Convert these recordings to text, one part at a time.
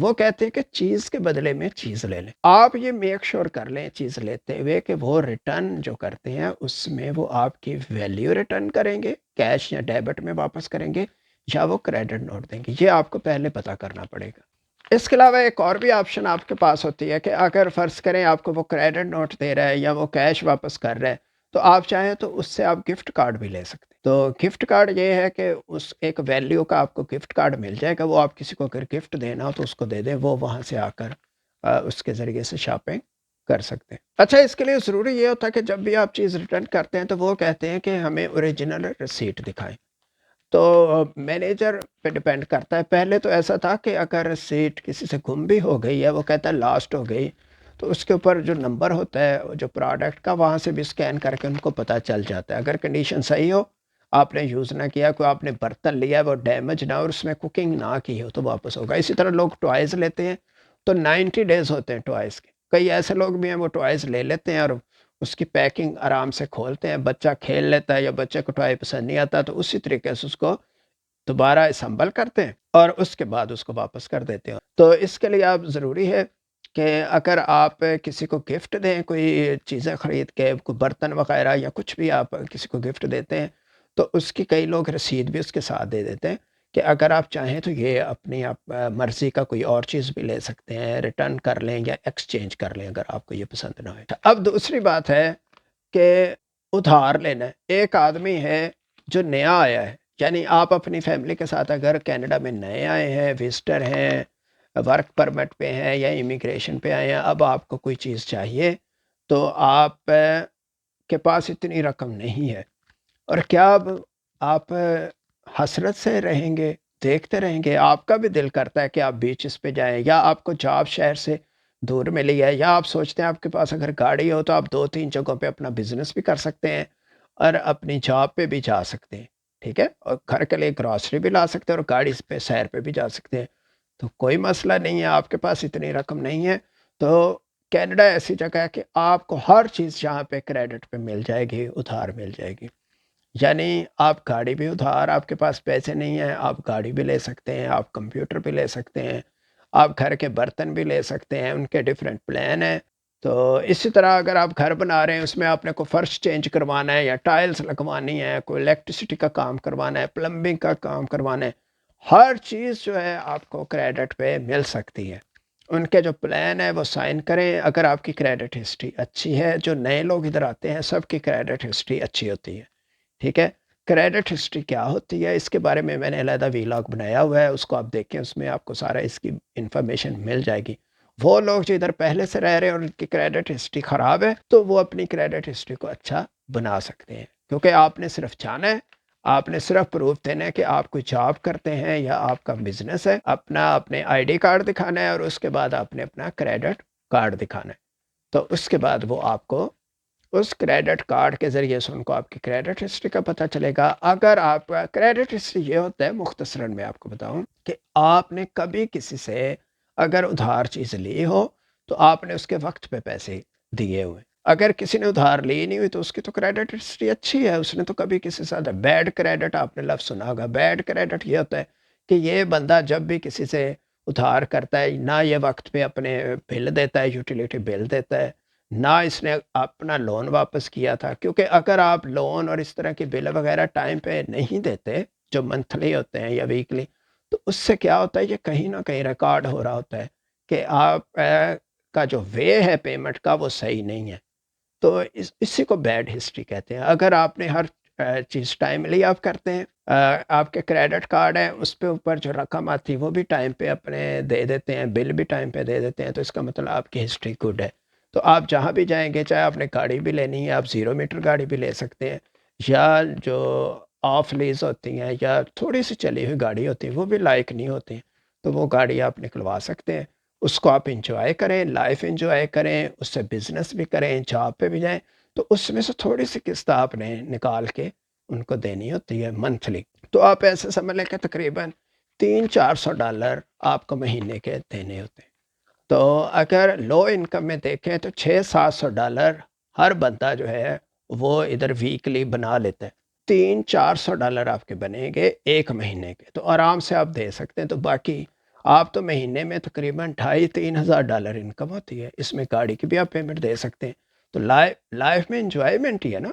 وہ کہتے ہیں کہ چیز کے بدلے میں چیز لے لیں. آپ یہ میک شور کر لیں چیز لیتے ہوئے کہ وہ ریٹرن جو کرتے ہیں اس میں وہ آپ کی ویلیو ریٹرن کریں گے، کیش یا ڈیبٹ میں واپس کریں گے، یا وہ کریڈٹ نوٹ دیں گے. یہ آپ کو پہلے پتہ کرنا پڑے گا. اس کے علاوہ ایک اور بھی آپشن آپ کے پاس ہوتی ہے کہ اگر فرض کریں آپ کو وہ کریڈٹ نوٹ دے رہا ہے یا وہ کیش واپس کر رہا ہے، تو آپ چاہیں تو اس سے آپ گفٹ کارڈ بھی لے سکتے ہیں. تو گفٹ کارڈ یہ ہے کہ اس ایک ویلیو کا آپ کو گفٹ کارڈ مل جائے گا. وہ آپ کسی کو اگر گفٹ دینا ہو تو اس کو دے دیں، وہ وہاں سے آ کر اس کے ذریعے سے شاپنگ کر سکتے ہیں. اچھا، اس کے لیے ضروری یہ ہوتا ہے کہ جب بھی آپ چیز ریٹرن کرتے ہیں تو وہ کہتے ہیں کہ ہمیں اوریجنل رسیٹ دکھائیں. تو مینیجر پہ ڈپینڈ کرتا ہے. پہلے تو ایسا تھا کہ اگر رسیٹ کسی سے گم بھی ہو گئی ہے، وہ کہتا ہے لاسٹ ہو گئی، تو اس کے اوپر جو نمبر ہوتا ہے جو پروڈکٹ کا، وہاں سے بھی اسکین کر کے ان کو پتہ چل جاتا ہے. اگر کنڈیشن صحیح ہو، آپ نے یوز نہ کیا، کوئی آپ نے برتن لیا وہ ڈیمیج نہ اور اس میں کوکنگ نہ کی ہو، تو واپس ہوگا. اسی طرح لوگ ٹوائز لیتے ہیں تو 90 days ہوتے ہیں ٹوائز کے. کئی ایسے لوگ بھی ہیں وہ ٹوائز لے لیتے ہیں اور اس کی پیکنگ آرام سے کھولتے ہیں، بچہ کھیل لیتا ہے یا بچے کو ٹوائے پسند نہیں آتا تو اسی طریقے سے اس کو دوبارہ اسمبل کرتے ہیں اور اس کے بعد اس کو واپس کر دیتے ہیں. تو اس کے لیے آپ ضروری ہے کہ اگر آپ کسی کو گفٹ دیں، کوئی چیزیں خرید کے، کوئی برتن وغیرہ یا کچھ بھی آپ کسی کو گفٹ دیتے ہیں، تو اس کی کئی لوگ رسید بھی اس کے ساتھ دے دیتے ہیں کہ اگر آپ چاہیں تو یہ اپنی آپ مرضی کا کوئی اور چیز بھی لے سکتے ہیں، ریٹرن کر لیں یا ایکسچینج کر لیں اگر آپ کو یہ پسند نہ ہو. اب دوسری بات ہے کہ ادھار لینا ہے. ایک آدمی ہے جو نیا آیا ہے، یعنی آپ اپنی فیملی کے ساتھ اگر کینیڈا میں نئے آئے ہیں، وزٹر ہیں، ورک پرمٹ پہ ہیں یا امیگریشن پہ آئے ہیں، اب آپ کو کوئی چیز چاہیے تو آپ کے پاس اتنی رقم نہیں ہے، اور کیا اب آپ حسرت سے رہیں گے، دیکھتے رہیں گے؟ آپ کا بھی دل کرتا ہے کہ آپ بیچز پہ جائیں، یا آپ کو جاب شہر سے دور ملی ہے، یا آپ سوچتے ہیں آپ کے پاس اگر گاڑی ہو تو آپ 2-3 جگہوں پہ اپنا بزنس بھی کر سکتے ہیں اور اپنی جاب پہ بھی جا سکتے ہیں، ٹھیک ہے، اور گھر کے لیے گراسری بھی لا سکتے ہیں اور گاڑی پہ سیر پہ بھی جا سکتے ہیں. تو کوئی مسئلہ نہیں ہے، آپ کے پاس اتنی رقم نہیں ہے تو کینیڈا ایسی جگہ ہے کہ آپ کو ہر چیز یہاں پہ کریڈٹ پہ مل جائے گی، ادھار مل جائے گی. یعنی آپ گاڑی بھی ادھار، آپ کے پاس پیسے نہیں ہیں آپ گاڑی بھی لے سکتے ہیں، آپ کمپیوٹر بھی لے سکتے ہیں، آپ گھر کے برتن بھی لے سکتے ہیں، ان کے ڈیفرنٹ پلان ہیں. تو اسی طرح اگر آپ گھر بنا رہے ہیں، اس میں آپ نے کوئی فرش چینج کروانا ہے یا ٹائلز لگوانی ہے، کوئی الیکٹریسٹی کا کام کروانا ہے، پلمبنگ کا کام کروانا ہے، ہر چیز جو ہے آپ کو کریڈٹ پہ مل سکتی ہے. ان کے جو پلان ہے وہ سائن کریں. اگر آپ کی کریڈٹ ہسٹری اچھی ہے، جو نئے لوگ ادھر آتے ہیں سب کی کریڈٹ ہسٹری اچھی ہوتی ہے، ٹھیک ہے. کریڈٹ ہسٹری کیا ہوتی ہے اس کے بارے میں نے علیحدہ ویلاگ بنایا ہوا ہے، اس کو آپ دیکھیں، اس میں آپ کو سارا اس کی انفارمیشن مل جائے گی. وہ لوگ جو ادھر پہلے سے رہ رہے ہیں اور ان کی کریڈٹ ہسٹری خراب ہے تو وہ اپنی کریڈٹ ہسٹری کو اچھا بنا سکتے ہیں، کیونکہ آپ نے صرف جانا ہے، آپ نے صرف پروف دینا ہے کہ آپ کوئی جاب کرتے ہیں یا آپ کا بزنس ہے، اپنے آئی ڈی کارڈ دکھانا ہے اور اس کے بعد آپ نے اپنا کریڈٹ کارڈ دکھانا ہے. تو اس کے بعد وہ آپ کو اس کریڈٹ کارڈ کے ذریعے سے ان کو آپ کی کریڈٹ ہسٹری کا پتہ چلے گا. اگر آپ کا کریڈٹ ہسٹری یہ ہوتا ہے، مختصراً میں آپ کو بتاؤں کہ آپ نے کبھی کسی سے اگر ادھار چیز لی ہو تو آپ نے اس کے وقت پہ پیسے دیے ہوئے. اگر کسی نے ادھار لی نہیں ہوئی تو اس کی تو کریڈٹ ہسٹری اچھی ہے، اس نے تو کبھی کسی ساتھ. بیڈ کریڈٹ آپ نے لفظ سنا ہوگا. بیڈ کریڈٹ یہ ہوتا ہے کہ یہ بندہ جب بھی کسی سے ادھار کرتا ہے، نہ یہ وقت پہ اپنے بل دیتا ہے، یوٹیلیٹی بل دیتا ہے، نہ اس نے اپنا لون واپس کیا تھا. کیونکہ اگر آپ لون اور اس طرح کے بل وغیرہ ٹائم پہ نہیں دیتے جو منتھلی ہوتے ہیں یا ویکلی، تو اس سے کیا ہوتا ہے، یہ کہیں نہ کہیں ریکارڈ ہو رہا ہوتا ہے کہ آپ کا جو وے ہے پیمنٹ کا وہ صحیح نہیں ہے. تو اسی کو بیڈ ہسٹری کہتے ہیں. اگر آپ نے ہر چیز ٹائملی آپ کرتے ہیں، آپ کے کریڈٹ کارڈ ہیں اس پہ اوپر جو رقم آتی ہے وہ بھی ٹائم پہ اپنے دے دیتے ہیں، بل بھی ٹائم پہ دے دیتے ہیں، تو اس کا مطلب آپ کی ہسٹری گڈ ہے. تو آپ جہاں بھی جائیں گے، چاہے آپ نے گاڑی بھی لینی ہے، آپ 0 میٹر گاڑی بھی لے سکتے ہیں، یا جو آف لیز ہوتی ہیں یا تھوڑی سی چلی ہوئی گاڑی ہوتی ہے وہ بھی لائق نہیں ہوتی، تو وہ گاڑی آپ نکلوا سکتے ہیں. اس کو آپ انجوائے کریں، لائف انجوائے کریں، اس سے بزنس بھی کریں، جاب پہ بھی جائیں. تو اس میں سے تھوڑی سی قسط آپ نے نکال کے ان کو دینی ہوتی ہے منتھلی. تو آپ ایسے سمجھ لیں کہ تقریباً $300-400 آپ کو مہینے کے دینے ہوتے ہیں. تو اگر لو انکم میں دیکھیں تو $600-700 ہر بندہ جو ہے وہ ادھر ویکلی بنا لیتا ہے. $300-400 آپ کے بنیں گے ایک مہینے کے، تو آرام سے آپ دے سکتے ہیں. تو باقی آپ تو مہینے میں تقریباً 2500-3000 ڈالر انکم ہوتی ہے، اس میں گاڑی کی بھی آپ پیمنٹ دے سکتے ہیں۔ تو لائف میں انجوائمنٹ ہی ہے نا،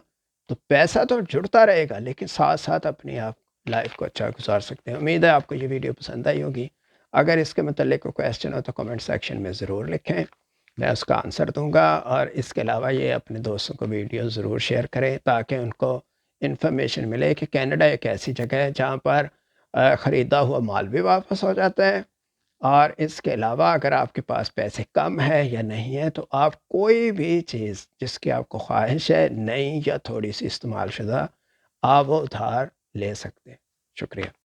تو پیسہ تو جڑتا رہے گا لیکن ساتھ ساتھ اپنی آپ لائف کو اچھا گزار سکتے ہیں۔ امید ہے آپ کو یہ ویڈیو پسند آئی ہوگی۔ اگر اس کے متعلق کوئی کویسچن ہو تو کمنٹ سیکشن میں ضرور لکھیں، میں اس کا آنسر دوں گا۔ اور اس کے علاوہ یہ اپنے دوستوں کو ویڈیو ضرور شیئر کریں تاکہ ان کو انفارمیشن ملے کہ کینیڈا ایک ایسی جگہ ہے جہاں پر خریدا ہوا مال بھی واپس ہو جاتا ہے، اور اس کے علاوہ اگر آپ کے پاس پیسے کم ہے یا نہیں ہے تو آپ کوئی بھی چیز جس کی آپ کو خواہش ہے، نئی یا تھوڑی سی استعمال شدہ، آپ وہ ادھار لے سکتے ہیں۔ شکریہ۔